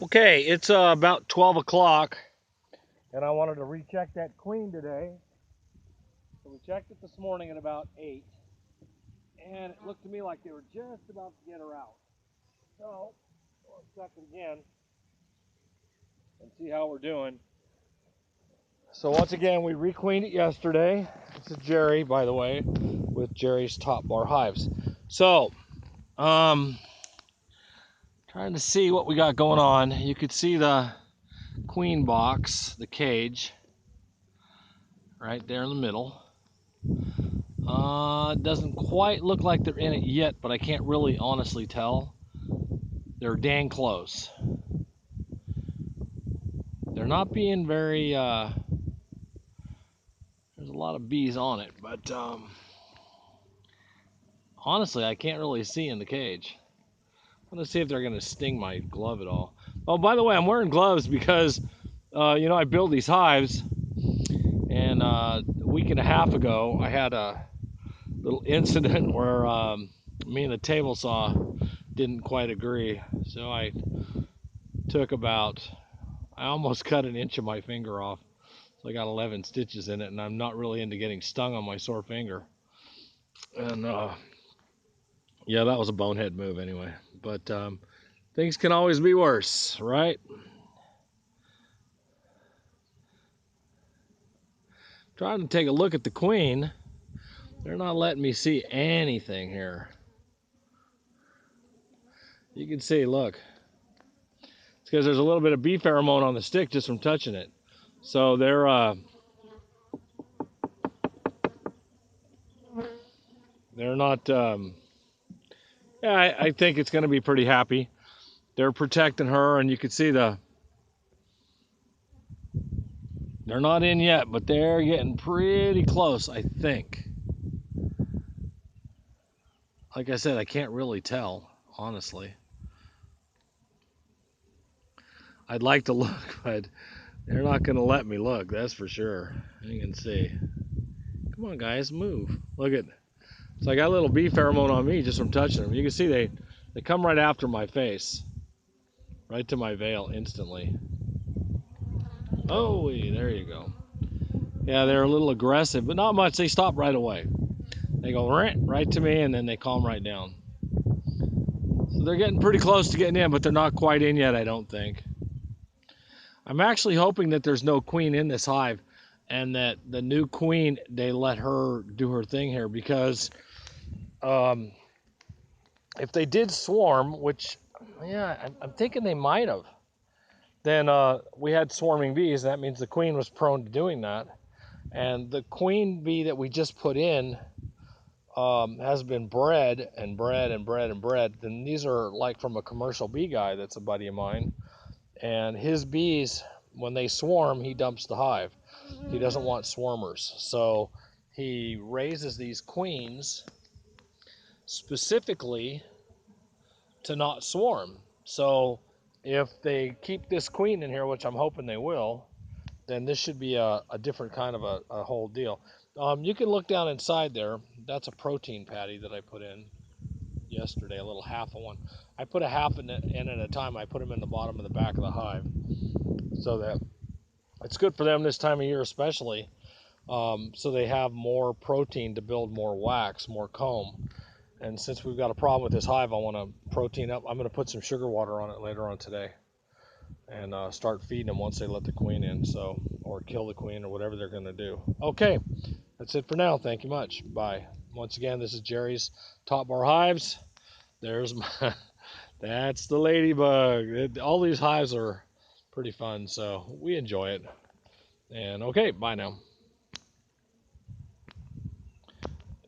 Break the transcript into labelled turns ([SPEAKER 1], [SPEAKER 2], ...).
[SPEAKER 1] Okay, it's about 12 o'clock, and I wanted to recheck that queen today. So we checked it this morning at about 8, and it looked to me like they were just about to get her out. So let's check it again and see how we're doing. So once again, we requeened it yesterday. This is Jerry, by the way, with Jerry's Top Bar Hives. So, trying to see what we got going on. You could see the queen box, the cage, right there in the middle. It doesn't quite look like they're in it yet, but I can't really honestly tell. They're dang close. They're not being very, there's a lot of bees on it, but honestly, I can't really see in the cage. I'm gonna see if they're gonna sting my glove at all. Oh, by the way, I'm wearing gloves because, I build these hives, and a week and a half ago, I had a little incident where me and the table saw didn't quite agree. So I almost cut an inch of my finger off. So I got 11 stitches in it, and I'm not really into getting stung on my sore finger. And yeah, that was a bonehead move anyway. But things can always be worse, right? Trying to take a look at the queen. They're not letting me see anything here. You can see, look. It's because there's a little bit of bee pheromone on the stick just from touching it. So they're not. Yeah, I think it's going to be pretty happy. They're protecting her, and you can see they're not in yet, but they're getting pretty close, I think. Like I said, I can't really tell, honestly. I'd like to look, but they're not going to let me look, that's for sure. You can see. Come on, guys, move. Look at. So I got a little bee pheromone on me just from touching them. You can see they come right after my face, right to my veil instantly. Oh, there you go. Yeah, they're a little aggressive, but not much. They stop right away. They go right to me, and then they calm right down. So they're getting pretty close to getting in, but they're not quite in yet, I don't think. I'm actually hoping that there's no queen in this hive, and that the new queen, they let her do her thing here, because um, if they did swarm, which, yeah, I'm thinking they might have, then we had swarming bees, and that means the queen was prone to doing that. And the queen bee that we just put in has been bred and bred and bred and bred. And these are like from a commercial bee guy that's a buddy of mine. And his bees, when they swarm, he dumps the hive. He doesn't want swarmers. So he raises these queens specifically to not swarm. So if they keep this queen in here, which I'm hoping they will, then this should be a different kind of a whole deal. You can look down inside there. That's a protein patty that I put in yesterday, a little half of one. I put a half in at a time. I put them in the bottom of the back of the hive, so that it's good for them this time of year, especially. So they have more protein to build more wax, more comb. And since we've got a problem with this hive, I want to protein up. I'm going to put some sugar water on it later on today, and start feeding them once they let the queen in. So, or kill the queen, or whatever they're going to do. Okay, that's it for now. Thank you much. Bye. Once again, this is Jerry's Top Bar Hives. There's my, that's the ladybug. All these hives are pretty fun, so we enjoy it. And okay, bye now.